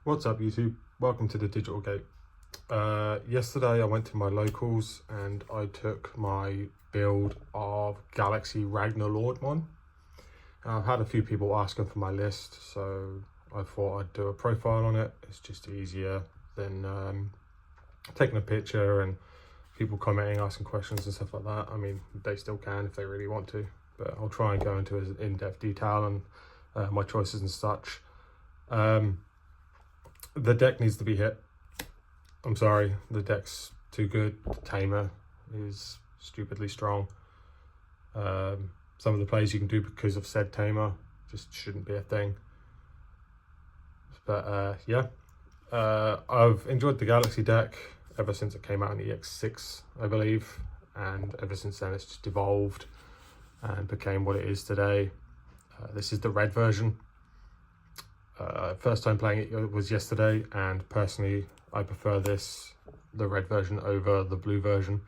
What's up YouTube? Welcome to the Digital Gate. Yesterday I went to my locals and I took my build of Galaxy Ragnalord one. I've had a few people asking for my list, so I thought I'd do a profile on it. It's just easier than taking a picture and people commenting, asking questions and stuff like that. I mean, they still can if they really want to, but I'll try and go into as in-depth detail and my choices and such. The deck needs to be hit. I'm sorry, the deck's too good. The tamer is stupidly strong. Some of the plays you can do because of said tamer just shouldn't be a thing. But yeah, I've enjoyed the Galaxy deck ever since it came out in EX6, I believe, and ever since then it's just evolved and became what it is today. This is the red version. First time playing it was yesterday, and personally I prefer the red version over the blue version,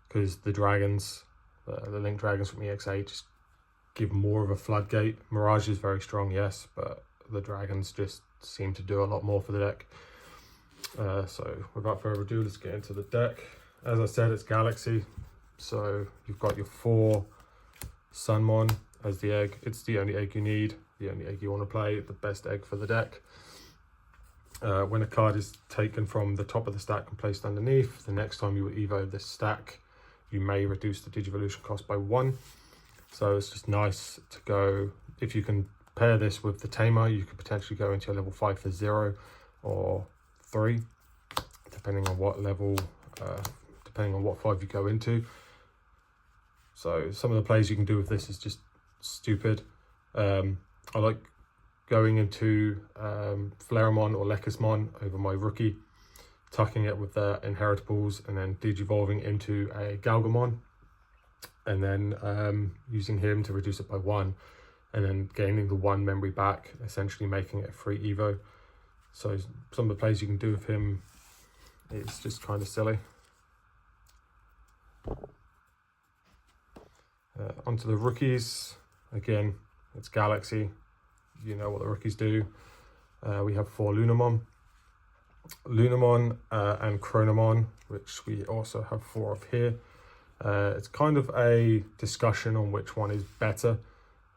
because the dragons, the Link dragons from EX8 just give more of a floodgate. Mirage is very strong, yes, but the dragons just seem to do a lot more for the deck. So without further ado, let's get into the deck. As I said, it's Galaxy, so you've got your 4 Sunmon as the egg. It's the only egg you need, the only egg you want to play, the best egg for the deck. When a card is taken from the top of the stack and placed underneath, the next time you will evo this stack, you may reduce the Digivolution cost by 1. So it's just nice to go, if you can pair this with the tamer, you could potentially go into a level 5 for 0 or 3, depending on what level, depending on what 5 you go into. So some of the plays you can do with this is just stupid. I like going into Flareamon or Lekismon over my rookie, tucking it with their inheritables, and then digivolving into a Galgamon, and then using him to reduce it by 1, and then gaining the 1 memory back, essentially making it a free evo. So some of the plays you can do with him is just kind of silly. Onto the rookies. Again, it's Galaxy. You know what the rookies do. We have 4 Lunamon and Chronomon, which we also have 4 of here. It's kind of a discussion on which one is better.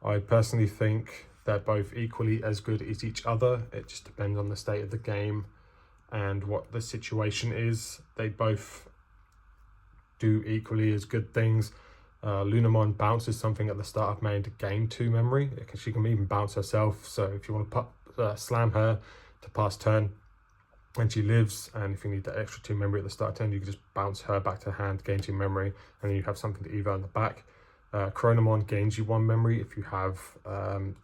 I personally think they're both equally as good as each other. It just depends on the state of the game and what the situation is. They both do equally as good things. Lunamon bounces something at the start of main to gain 2 memory. She can even bounce herself, so if you want to slam her to pass turn and she lives, and if you need that extra 2 memory at the start of turn, you can just bounce her back to hand, gain 2 memory, and then you have something to evo in the back. Chronomon gains you 1 memory if you have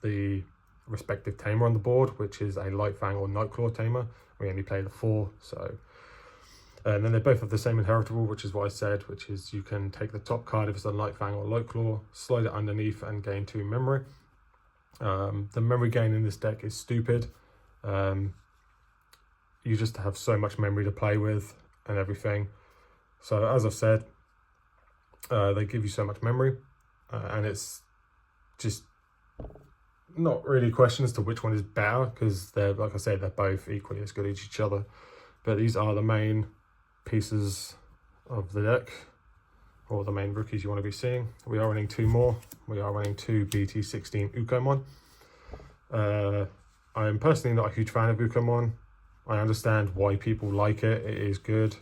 the respective tamer on the board, which is a Lightfang or Nightclaw tamer. We only play the 4, so... And then they both have the same inheritable, which is what I said, which is you can take the top card if it's a Lightfang or Lightclaw, slide it underneath and gain 2 memory. The memory gain in this deck is stupid. You just have so much memory to play with and everything. So as I've said, they give you so much memory, and it's just not really a question as to which one is better, because they're, like I said, they're both equally as good as each other. But these are the main pieces of the deck, or the main rookies you want to be seeing. We are running 2 more. We are running 2 BT16 Ukomon. I am personally not a huge fan of Ukomon. I understand why people like it. It is good,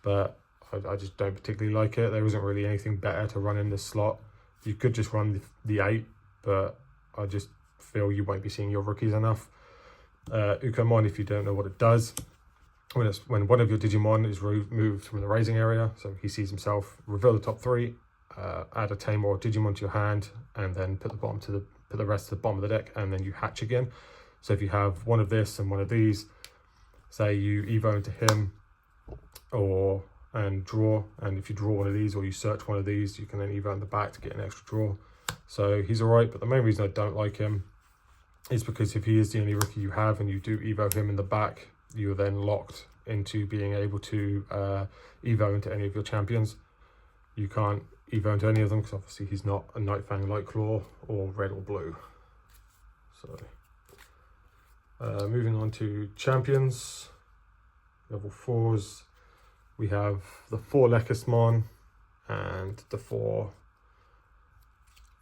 but I just don't particularly like it. There isn't really anything better to run in this slot. You could just run the 8, but I just feel you won't be seeing your rookies enough. Ukomon, if you don't know what it does, when one of your Digimon is moved from the raising area, so he sees himself, reveal the top 3, add a tamer or Digimon to your hand, and then put the rest to the bottom of the deck, and then you hatch again. So if you have one of this and one of these, say you evo into him and draw, and if you draw one of these or you search one of these, you can then evo in the back to get an extra draw. So he's alright, but the main reason I don't like him is because if he is the only rookie you have and you do evo him in the back, you are then locked into being able to evo into any of your champions. You can't evo into any of them because obviously he's not a Nightfang, Lightclaw, or red or blue. So Moving on to champions, level 4s, we have the 4 Lekismon and the 4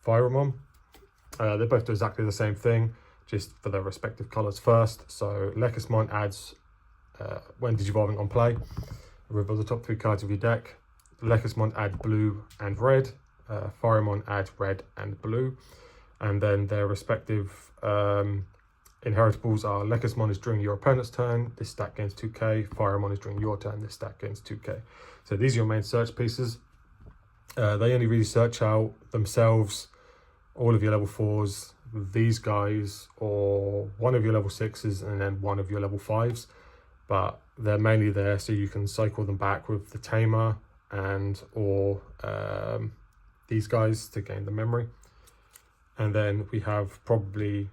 Firemon. They both do exactly the same thing, just for their respective colours first. So Lekismon adds, when digivolving on play, reveal the top 3 cards of your deck. Lekismon add blue and red, Firemon add red and blue, and then their respective inheritables are Lekismon is during your opponent's turn, this stack gains 2k, Firemon is during your turn, this stack gains 2k. So these are your main search pieces. They only really search out themselves, all of your level 4s, these guys, or one of your level 6s and then one of your level 5s, but they're mainly there so you can cycle them back with the Tamer and or these guys to gain the memory. And then we have probably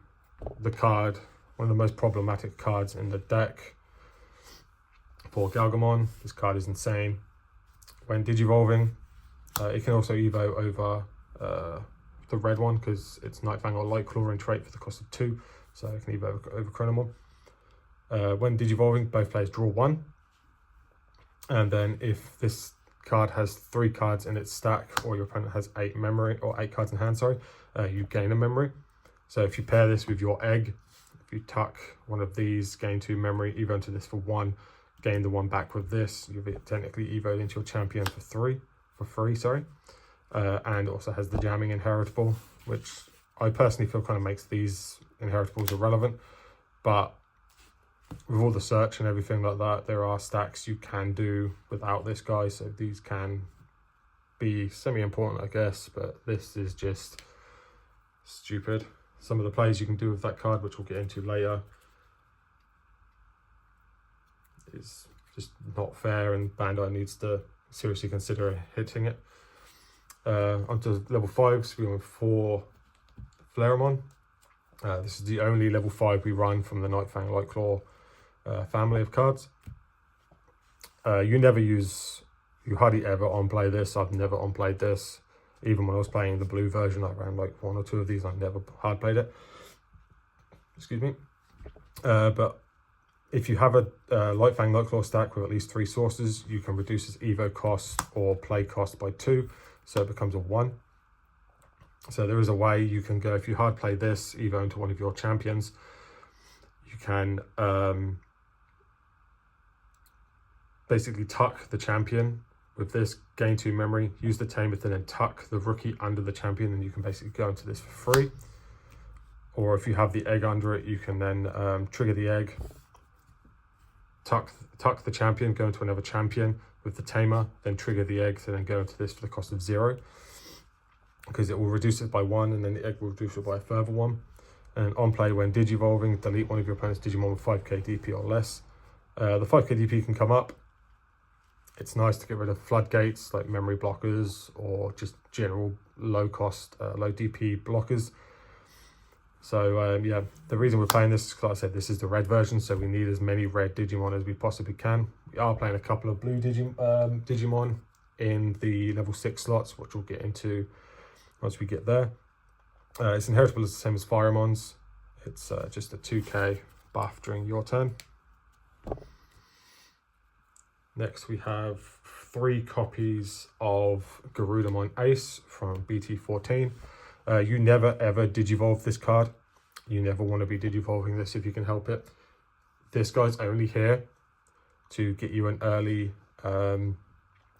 the card, one of the most problematic cards in the deck for Galgamon. This card is insane. When digivolving, it can also evo over the red one because it's Nightfang or Lightclaw and trait for the cost of 2, so it can evo over Chronomon. When digivolving, both players draw 1, and then if this card has 3 cards in its stack, or your opponent has 8 memory or 8 cards in hand, sorry, you gain a memory. So if you pair this with your egg, if you tuck one of these, gain 2 memory, evo into this for 1, gain the 1 back with this, you've technically evoed into your champion for free, sorry. And also has the jamming inheritable, which I personally feel kind of makes these inheritables irrelevant, but with all the search and everything like that, there are stacks you can do without this guy, so these can be semi-important, I guess, but this is just stupid. Some of the plays you can do with that card, which we'll get into later, is just not fair, and Bandai needs to seriously consider hitting it. Onto level 5s, we went 4 Flareamon. This is the only level 5 we run from the Nightfang Lightclaw family of cards. You hardly ever on-play this. I've never on-played this. Even when I was playing the blue version, I ran like 1 or 2 of these. I never hard-played it. Excuse me. But if you have a Nightfang Lightclaw stack with at least 3 sources, you can reduce its evo cost or play cost by 2, so it becomes a 1. So there is a way you can go, if you hard play this, evo into one of your champions, you can basically tuck the champion with this, gain 2 memory, use the Tamer to then tuck the rookie under the champion, and you can basically go into this for free. Or if you have the egg under it, you can then trigger the egg, tuck the champion, go into another champion with the Tamer, then trigger the egg to then go into this for the cost of 0, because it will reduce it by 1, and then the egg will reduce it by a further 1. And on play, when digivolving, delete one of your opponent's Digimon with 5k DP or less. The 5k DP can come up. It's nice to get rid of floodgates like memory blockers or just general low cost, low DP blockers. So yeah, the reason we're playing this is because, like I said, this is the red version, so we need as many red Digimon as we possibly can. We are playing a couple of blue Digimon in the level 6 slots, which we'll get into once we get there. Its inheritable is the same as Firemon's. It's just a 2k buff during your turn. Next we have 3 copies of Garudamon Ace from BT14. You never ever digivolve this card. You never want to be digivolving this if you can help it. This guy's only here to get you an early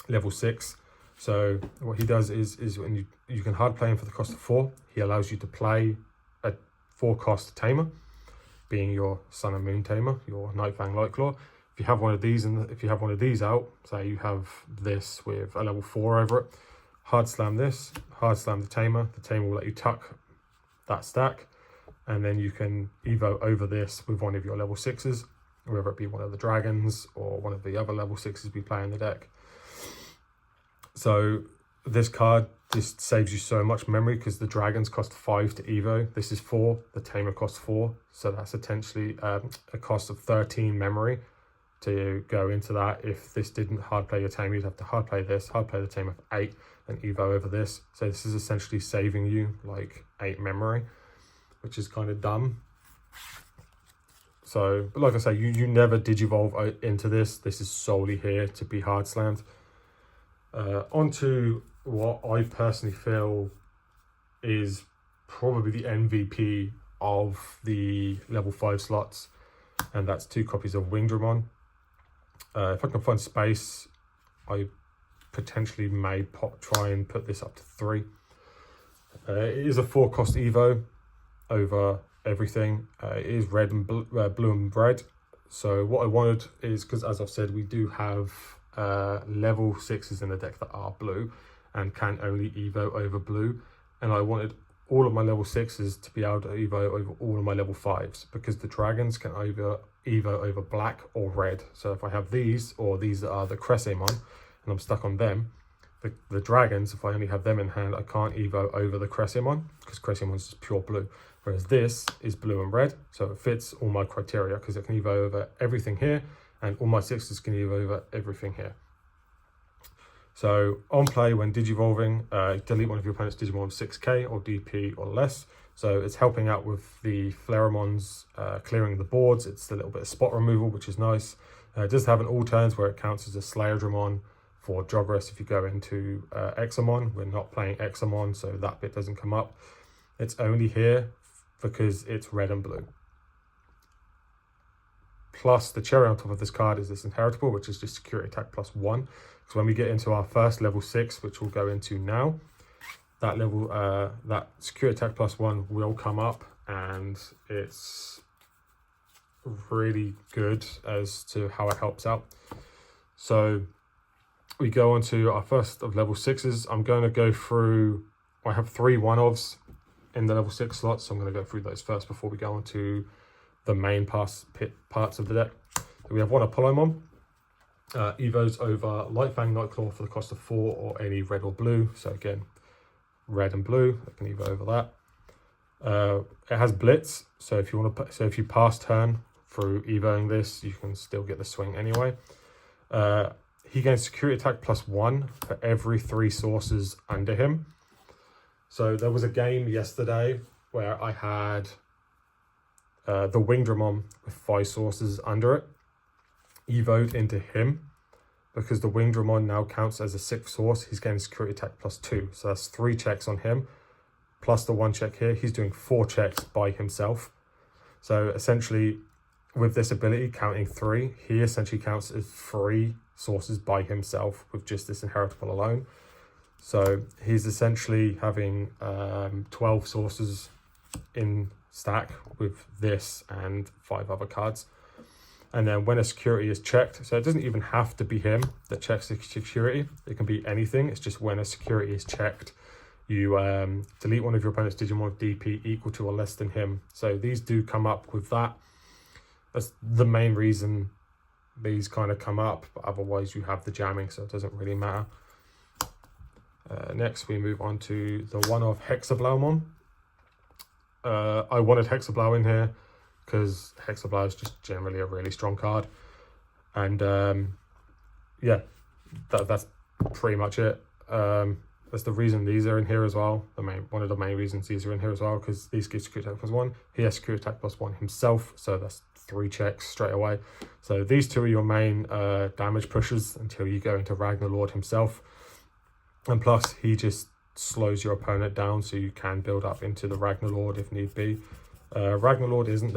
level 6. So what he does is when you can hard play him for the cost of 4, he allows you to play a 4 cost Tamer, being your Sun and Moon Tamer, your Nightfang Lightclaw. If you have one of these, and if you have one of these out, say you have this with a level 4 over it, hard slam this, hard slam the Tamer will let you tuck that stack, and then you can evo over this with one of your level 6s, whether it be one of the dragons or one of the other level 6s we play in the deck. So this card just saves you so much memory because the dragons cost 5 to evo. This is 4, the Tamer costs 4, so that's essentially a cost of 13 memory to go into that. If this didn't hard play your Tamer, you'd have to hard play this, hard play the Tamer for 8, and evo over this. So this is essentially saving you like 8 memory, which is kind of dumb. So, but like I say, you never digivolve into this. This is solely here to be hard slammed. Onto what I personally feel is probably the MVP of the level 5 slots, and that's 2 copies of Wingdramon. If I can find space, I potentially may try and put this up to 3. It is a 4 cost Evo over everything. It is red and blue and red. So what I wanted is, because as I've said, we do have level 6s in the deck that are blue and can only Evo over blue, and I wanted all of my level 6s to be able to Evo over all of my level 5s, because the dragons can either Evo over black or red. So if I have these, or these that are the Cressemon, and I'm stuck on them, the dragons, if I only have them in hand, I can't Evo over the Cressemon, because Cressemon's just pure blue. Whereas this is blue and red, so it fits all my criteria, because it can Evo over everything here, and all my 6s can Evo over everything here. So on play, when digivolving, delete one of your opponent's Digimon 6k or DP or less. So it's helping out with the Flaremon's clearing the boards. It's a little bit of spot removal, which is nice. It does have an all turns where it counts as a Slayer-Dramon for Jogress if you go into Examon. We're not playing Examon, so that bit doesn't come up. It's only here because it's red and blue. Plus, the cherry on top of this card is this Inheritable, which is just Security Attack +1. So when we get into our first level 6, which we'll go into now, that level, that Security Attack +1 will come up, and it's really good as to how it helps out. So we go on to our first of level 6s. I'm going to go through, I have 3 one-offs in the level 6 slots, so I'm going to go through those first before we go on to the main parts of the deck. So we have 1 Apollomon. Evos over Lightfang Nightclaw for the cost of 4 or any red or blue. So again, red and blue, I can Evo over that. It has Blitz, so if you want to, so if you pass turn through Evoing this, you can still get the swing anyway. He gains Security Attack +1 for every 3 sources under him. So there was a game yesterday where I had the Wingdramon with 5 sources under it Evoed into him, because the Wingdramon now counts as a 6th source. He's getting Security Attack +2, so that's 3 checks on him, plus the 1 check here. He's doing 4 checks by himself. So essentially, with this ability, counting 3, he essentially counts as 3 sources by himself with just this Inheritable alone. So he's essentially having 12 sources in stack with this and 5 other cards. And then when a security is checked, so it doesn't even have to be him that checks the security. It can be anything. It's just when a security is checked, you delete one of your opponent's Digimon with DP equal to or less than him. So these do come up with that. That's the main reason these kind of come up. But otherwise, you have the jamming, so it doesn't really matter. Next, we move on to the one of Hexablaumon. I wanted Hexablau in here because Hexablau is just generally a really strong card. And yeah, that's pretty much it. That's the reason these are in here as well. One of the main reasons these are in here as well, because these give Security Attack +1. He has Security Attack +1 himself, so that's 3 checks straight away. So these 2 are your main damage pushers until you go into Ragnalord himself. And plus, he just slows your opponent down, so you can build up into the Ragnalord if need be. Ragnalord isn't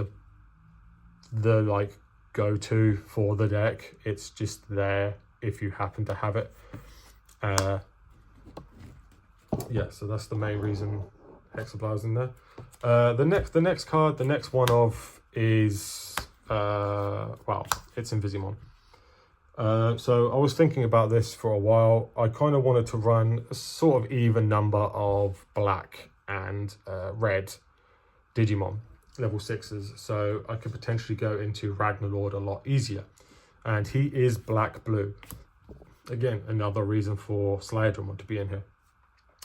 the like go-to for the deck. It's just there if you happen to have it. Yeah, so that's the main reason Hexablau's in there. The next card, the next one of is well, it's Invisimon. So I was thinking about this for a while. I kind of wanted to run a sort of even number of black and red Digimon level 6s, so I could potentially go into Ragnalord a lot easier. And he is black blue. Again, another reason for Slayer-Dramon to be in here.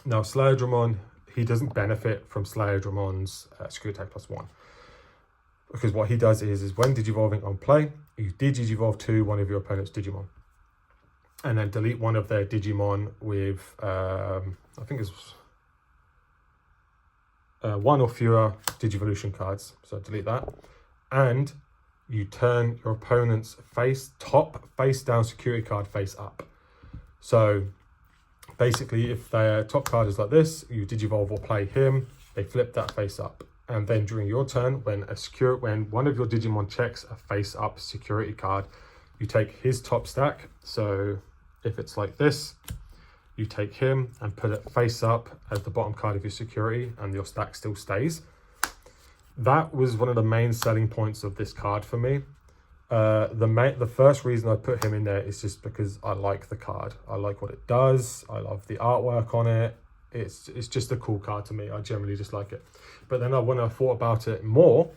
Now, Slayer-Dramon, he doesn't benefit from Slayer-Dramon's Security Attack +1. Because what he does is when Digivolving on play, you Digivolve to one of your opponent's Digimon. And then delete one of their Digimon with, I think it's 1 or fewer Digivolution cards. So delete that. And you turn your opponent's top face down security card face up. So basically, if their top card is like this, you digivolve or play him, they flip that face up. And then during your turn, when one of your Digimon checks a face up security card, you take his top stack. So if it's like this, you take him and put it face up as the bottom card of your security, and your stack still stays. That was one of the main selling points of this card for me. The first reason I put him in there is just because I like the card. I like what it does. I love the artwork on it. It's just a cool card to me. I generally just like it. But then when I thought about it more,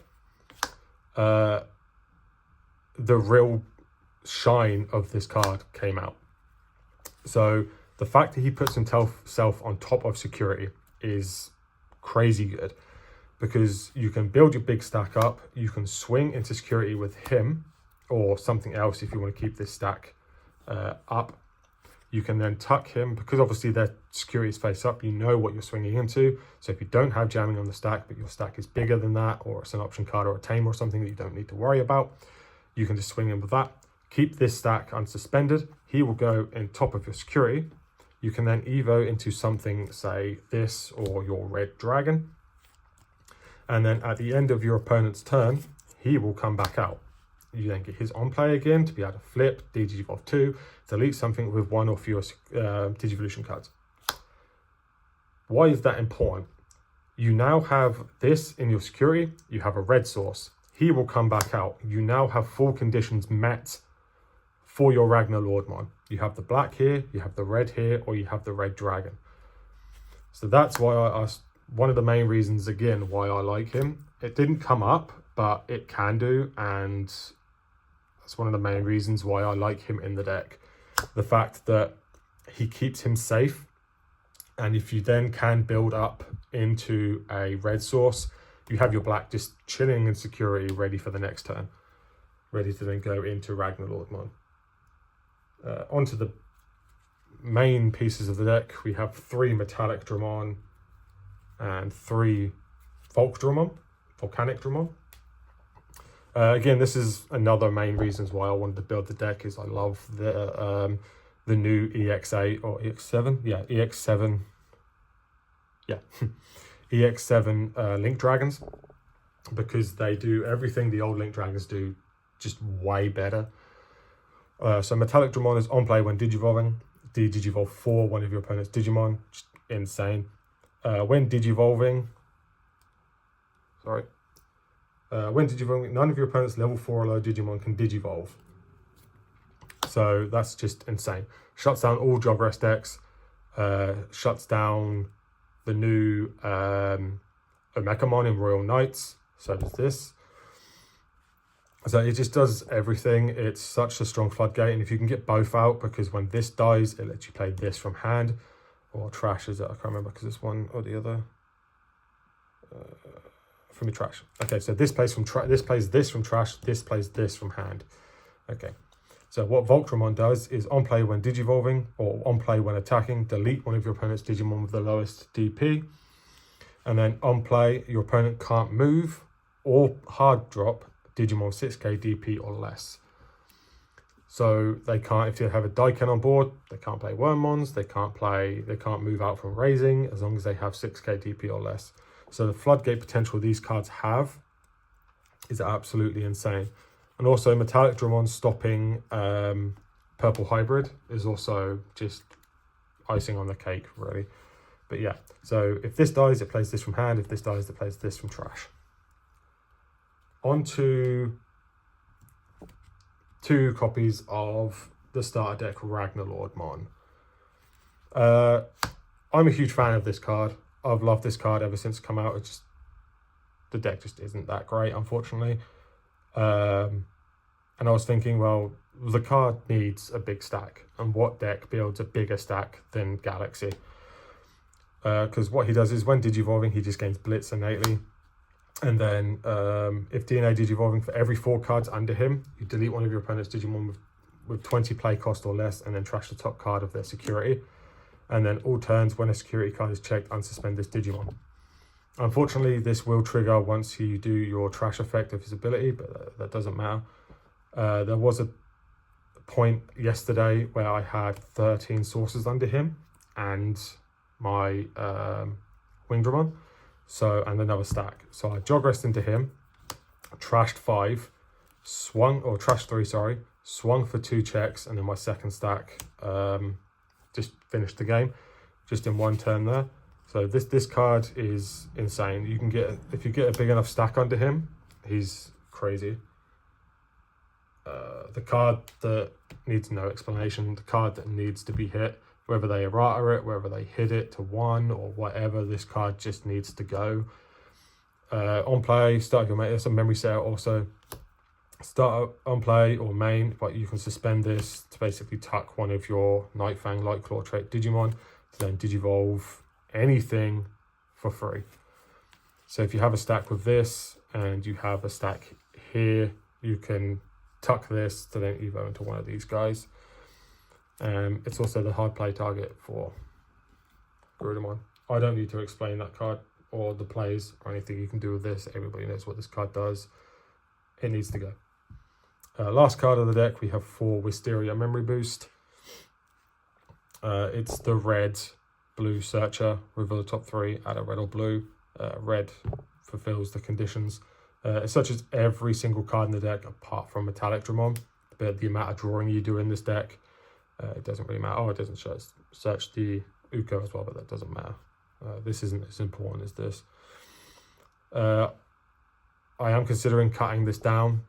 the real shine of this card came out. So the fact that he puts himself on top of security is crazy good, because you can build your big stack up, you can swing into security with him or something else if you want to keep this stack up. You can then tuck him, because obviously their security is face up, you know what you're swinging into. So if you don't have jamming on the stack, but your stack is bigger than that, or it's an option card or a tame or something that you don't need to worry about, you can just swing in with that. Keep this stack unsuspended. He will go in top of your security. You can then evo into something, say this or your red dragon. And then at the end of your opponent's turn, he will come back out. You then get his on play again to be able to flip, Digivolve 2, delete something with one or fewer Digivolution cards. Why is that important? You now have this in your security, you have a red source. He will come back out. You now have full conditions met for your Ragnalord mon. You have the black here, you have the red here, or you have the red dragon. So that's why one of the main reasons, again, why I like him. It didn't come up, but it can do, and that's one of the main reasons why I like him in the deck. The fact that he keeps him safe, and if you then can build up into a red source, you have your black just chilling in security, ready for the next turn, ready to then go into Ragnalord mon. Onto the main pieces of the deck, we have 3 Metallic Dramon and 3 Volcanic Dramon. Again, this is another main reasons why I wanted to build the deck, is I love the new EX8 or EX7, EX7, EX7 Link Dragons, because they do everything the old Link Dragons do, just way better. So Metallic Dramon is on play when digivolving. Digivolve 4 one of your opponent's Digimon, just insane. When digivolving, none of your opponent's level 4 or low Digimon can digivolve. So that's just insane. Shuts down all Job Rest decks, shuts down the new Omekamon in Royal Knights, so does this. So it just does everything. It's such a strong floodgate, and if you can get both out, because when this dies, it lets you play this from hand, or trash, is it? I can't remember, because it's one or the other. From your trash. Okay, so this plays from this plays this from trash, this plays this from hand. Okay, so what Voltramon does is on play when digivolving, or on play when attacking, delete one of your opponent's Digimon with the lowest DP, and then on play, your opponent can't move or hard drop Digimon 6k DP or less. So they can't, if you have a Daiken on board, they can't play Wormmons, they can't move out from raising as long as they have 6k DP or less. So the floodgate potential these cards have is absolutely insane. And also Metallic Dramon stopping Purple Hybrid is also just icing on the cake, really. But yeah, so if this dies, it plays this from hand. If this dies, it plays this from trash. On to 2 copies of the starter deck Ragnalord mon. I'm a huge fan of this card. I've loved this card ever since it's come out. It's just, the deck just isn't that great, unfortunately. And I was thinking, well, the card needs a big stack, and what deck builds a bigger stack than Galaxy? Because what he does is when digivolving, he just gains Blitz innately. And then if DNA digivolving, for every 4 cards under him, you delete one of your opponent's Digimon with 20 play cost or less, and then trash the top card of their security. And then all turns, when a security card is checked, unsuspend this Digimon. Unfortunately, this will trigger once you do your trash effect of his ability, but that doesn't matter. There was a point yesterday where I had 13 sources under him and my Wingdramon, and another stack. So I jog rest into him, trashed 5, trashed 3, sorry, swung for 2 checks, and then my second stack just finished the game, just in one turn there. So this card is insane. You can get, if you get a big enough stack under him, he's crazy. The card that needs no explanation, the card that needs to be hit, whether they errata it, whether they hit it to 1 or whatever, this card just needs to go. On play, start your main, there's a memory set also. Start on play or main, but you can suspend this to basically tuck one of your Nightfang Light Claw trait Digimon to then Digivolve anything for free. So if you have a stack with this and you have a stack here, you can tuck this to then evo into one of these guys. It's also the hard play target for Garudamon. I don't need to explain that card or the plays or anything you can do with this. Everybody knows what this card does. It needs to go. Last card of the deck, we have 4 Wisteria Memory Boost. It's the red blue searcher, reveal the top 3, add a red or blue. Red fulfills the conditions. It searches every single card in the deck apart from Metallic Dramon, but the amount of drawing you do in this deck, it doesn't really matter. Oh, it doesn't search the Uko as well, but that doesn't matter. This isn't as important as this. I am considering cutting this down,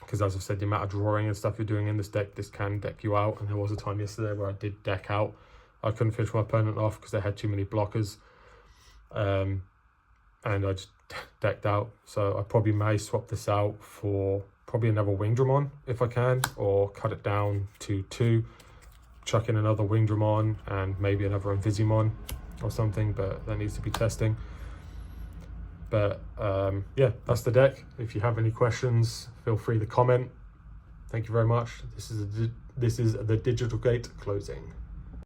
because as I've said, the amount of drawing and stuff you're doing in this deck, this can deck you out. And there was a time yesterday where I did deck out. I couldn't finish my opponent off because they had too many blockers. And I just decked out. So I probably may swap this out for probably another Wingdramon if I can, or cut it down to 2, chuck in another Wingdramon and maybe another Invisimon or something, but that needs to be testing. But yeah, that's the deck. If you have any questions, feel free to comment. Thank you very much. This is the Digital Gate closing.